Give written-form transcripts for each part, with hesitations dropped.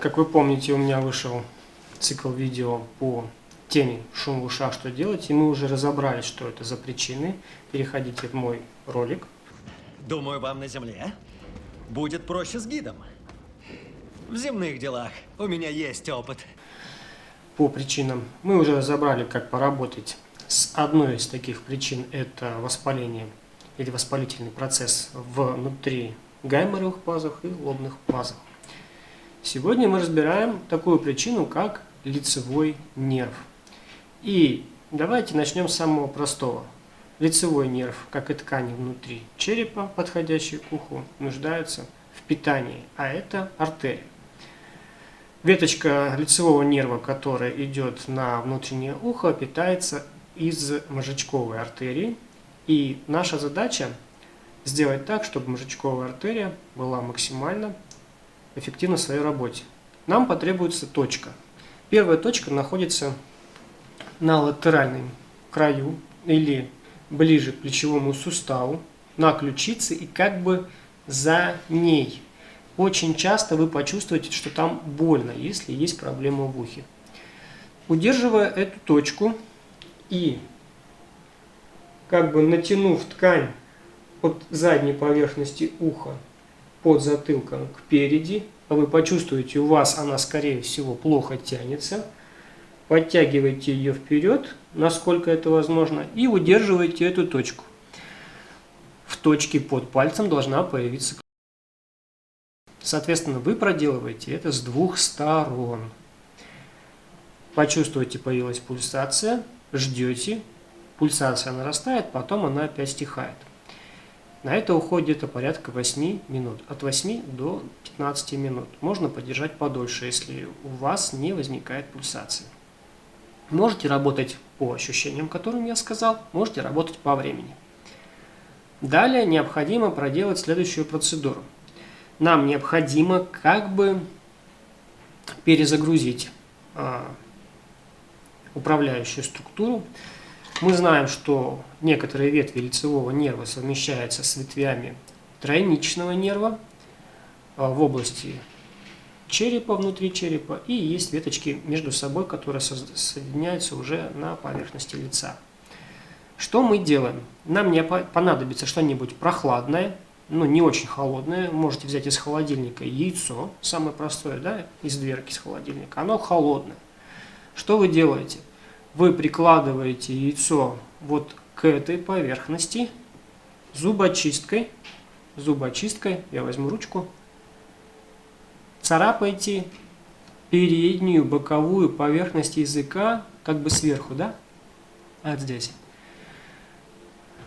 Как вы помните, у меня вышел цикл видео по теме «Шум в ушах. Что делать?», и мы уже разобрались, что это за причины. Переходите в мой ролик. Думаю, вам на земле будет проще с гидом. В земных делах у меня есть опыт. По причинам мы уже разобрали, как поработать с одной из таких причин. Это воспаление или воспалительный процесс внутри гайморовых пазух и лобных пазух. Сегодня мы разбираем такую причину, как лицевой нерв. И давайте начнем с самого простого. Лицевой нерв, как и ткани внутри черепа, подходящие к уху, нуждаются в питании, а это артерия. Веточка лицевого нерва, которая идет на внутреннее ухо, питается из мозжечковой артерии. И наша задача сделать так, чтобы мозжечковая артерия была максимально эффективна в своей работе. Нам потребуется точка. Первая точка находится на латеральном краю или ближе к плечевому суставу, на ключице и как бы за ней. Очень часто вы почувствуете, что там больно, если есть проблема в ухе. Удерживая эту точку и как бы натянув ткань от задней поверхности уха под затылком кпереди, вы почувствуете, у вас она, скорее всего, плохо тянется. Подтягивайте ее вперед, насколько это возможно, и удерживайте эту точку. В точке под пальцем должна появиться. Соответственно, вы проделываете это с двух сторон. Почувствуете, появилась пульсация, ждете, пульсация нарастает, потом она опять стихает. На это уходит где-то порядка 8 минут, от 8 до 15 минут. Можно подержать подольше, если у вас не возникает пульсации. Можете работать по ощущениям, которым я сказал, можете работать по времени. Далее необходимо проделать следующую процедуру. Нам необходимо как бы перезагрузить управляющую структуру. Мы знаем, что некоторые ветви лицевого нерва совмещаются с ветвями тройничного нерва в области черепа, внутри черепа, и есть веточки между собой, которые соединяются уже на поверхности лица. Что мы делаем? Нам не понадобится что-нибудь прохладное, но не очень холодное. Можете взять из холодильника яйцо, самое простое, да, из дверки с холодильника. Оно холодное. Что вы делаете? Вы прикладываете яйцо вот к этой поверхности зубочисткой, я возьму ручку, царапаете переднюю боковую поверхность языка, как бы сверху, да? Вот здесь.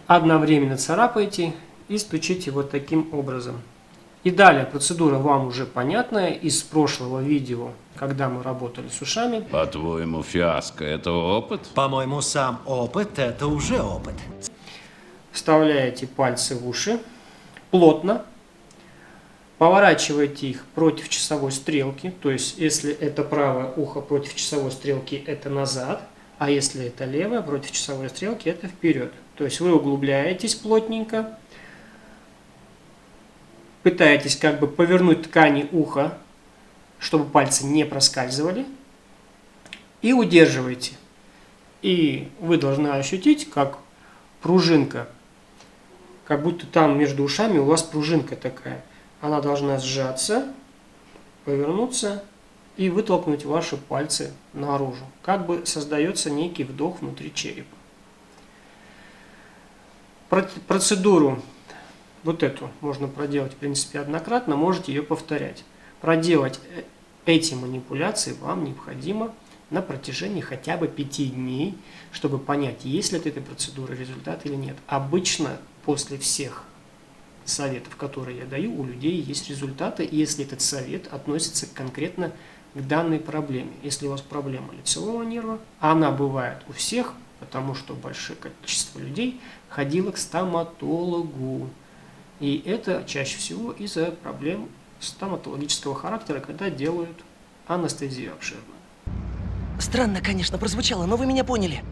Одновременно царапаете и стучите вот таким образом. И далее процедура вам уже понятная из прошлого видео, когда мы работали с ушами. По-твоему, фиаско – это опыт? По-моему, сам опыт – это уже опыт. Вставляете пальцы в уши плотно, поворачиваете их против часовой стрелки, то есть если это правое ухо против часовой стрелки, это назад, а если это левое против часовой стрелки, это вперед. То есть вы углубляетесь плотненько, пытаетесь как бы повернуть ткани уха, чтобы пальцы не проскальзывали, и удерживаете. И вы должны ощутить, как пружинка, как будто там между ушами у вас пружинка такая. Она должна сжаться, повернуться и вытолкнуть ваши пальцы наружу. Как бы создается некий вдох внутри черепа. Процедуру вот эту можно проделать, в принципе, однократно, можете ее повторять. Проделать эти манипуляции вам необходимо на протяжении хотя бы 5 дней, чтобы понять, есть ли от этой процедуры результат или нет. Обычно после всех советов, которые я даю, у людей есть результаты, если этот совет относится конкретно к данной проблеме. Если у вас проблема лицевого нерва, а она бывает у всех, потому что большое количество людей ходило к стоматологу. И это чаще всего из-за проблем стоматологического характера, когда делают анестезию обширную. Странно, конечно, прозвучало, но вы меня поняли.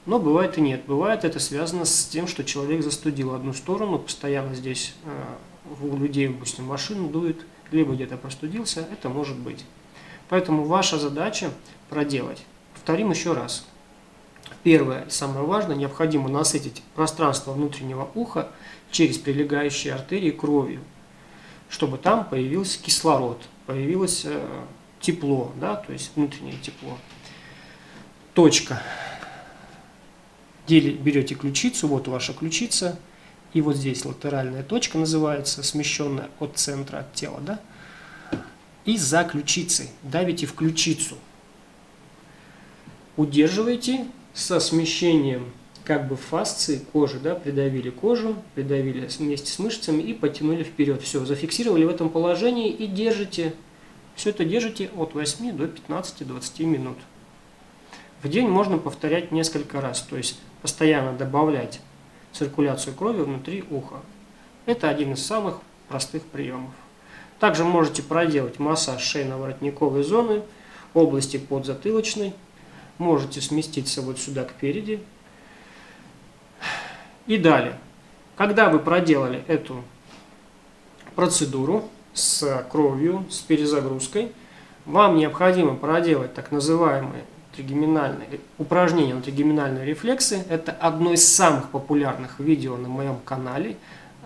Но бывает и нет. Бывает это связано с тем, что человек застудил одну сторону, постоянно здесь у людей, допустим, машину дует, либо где-то простудился, это может быть. Поэтому ваша задача проделать. Повторим еще раз. Первое и самое важное, необходимо насытить пространство внутреннего уха через прилегающие артерии кровью, чтобы там появился кислород, появилось тепло, да, то есть внутреннее тепло. Точка. Берете ключицу, вот ваша ключица, и вот здесь латеральная точка называется, смещенная от центра, от тела, да, и за ключицей давите в ключицу. Удерживайте со смещением как бы фасции кожи, да, придавили кожу, придавили вместе с мышцами и потянули вперед. Все, зафиксировали в этом положении и держите, все это держите от 8 до 15-20 минут. В день можно повторять несколько раз, то есть постоянно добавлять циркуляцию крови внутри уха. Это один из самых простых приемов. Также можете проделать массаж шейно-воротниковой зоны, области подзатылочной. Можете сместиться вот сюда кпереди. И далее. Когда вы проделали эту процедуру с кровью, с перезагрузкой, вам необходимо проделать так называемые упражнения на тригеминальные рефлексы. Это одно из самых популярных видео на моем канале,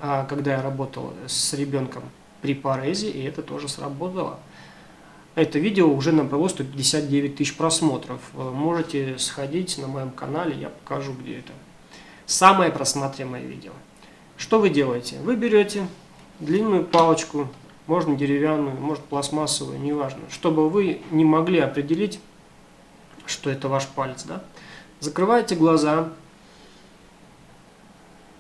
когда я работал с ребенком при парезе, и это тоже сработало. Это видео уже набрало 159 тысяч просмотров. Можете сходить на моем канале, я покажу, где это. Самое просматриваемое видео. Что вы делаете? Вы берете длинную палочку, можно деревянную, может пластмассовую, неважно, чтобы вы не могли определить, что это ваш палец, да? Закрываете глаза,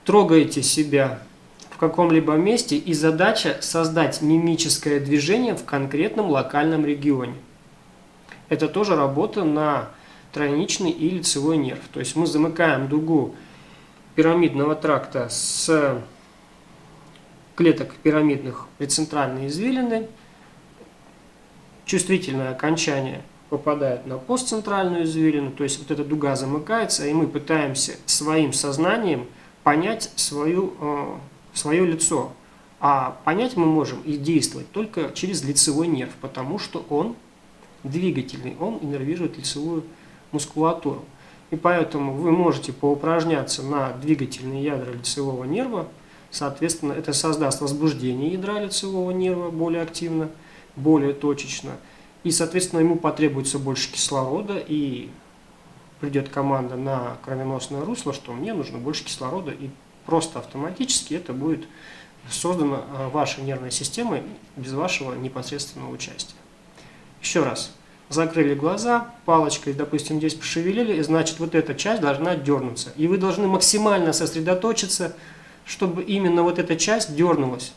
трогаете себя в каком-либо месте, и задача создать мимическое движение в конкретном локальном регионе. Это тоже работа на тройничный и лицевой нерв. То есть мы замыкаем дугу пирамидного тракта с клеток пирамидных прецентральной извилины, чувствительное окончание попадает на постцентральную извилину, то есть вот эта дуга замыкается, и мы пытаемся своим сознанием понять свое лицо. А понять мы можем и действовать только через лицевой нерв, потому что он двигательный, он иннервирует лицевую мускулатуру. И поэтому вы можете поупражняться на двигательные ядра лицевого нерва, соответственно, это создаст возбуждение ядра лицевого нерва более активно, более точечно. И, соответственно, ему потребуется больше кислорода, и придет команда на кровеносное русло, что мне нужно больше кислорода, и просто автоматически это будет создано вашей нервной системой без вашего непосредственного участия. Еще раз. Закрыли глаза, палочкой, допустим, здесь пошевелили, и значит вот эта часть должна дернуться. И вы должны максимально сосредоточиться, чтобы именно вот эта часть дернулась.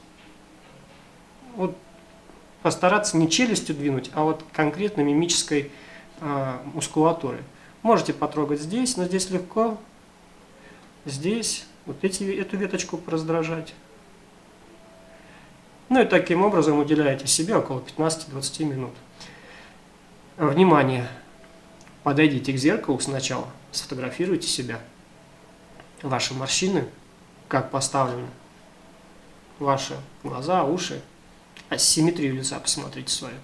Вот постараться не челюстью двинуть, а вот конкретно мимической мускулатурой. Можете потрогать здесь, но здесь легко. Здесь вот эту веточку пораздражать. Ну и таким образом уделяете себе около 15-20 минут. Внимание! Подойдите к зеркалу сначала, сфотографируйте себя. Ваши морщины, как поставлены, ваши глаза, уши, асимметрию лица посмотрите свою.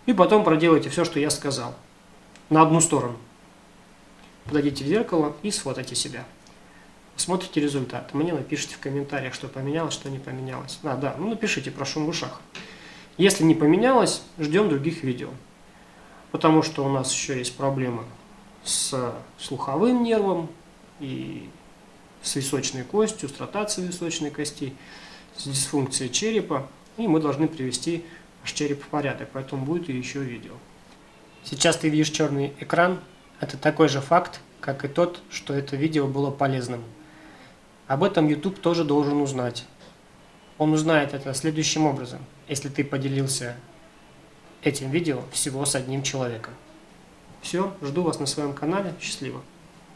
И потом проделайте все, что я сказал, на одну сторону. Подойдите в зеркало и сфотайте себя. Смотрите результат. Мне напишите в комментариях, что поменялось, что не поменялось. Напишите про шум в ушах. Если не поменялось, ждем других видео. Потому что у нас еще есть проблемы с слуховым нервом и с височной костью, с ротацией височной кости, с дисфункцией черепа. И мы должны привести наш череп в порядок, поэтому будет и еще видео. Сейчас ты видишь черный экран. Это такой же факт, как и тот, что это видео было полезным. Об этом YouTube тоже должен узнать. Он узнает это следующим образом, если ты поделился этим видео всего с одним человеком. Все, жду вас на своем канале. Счастливо!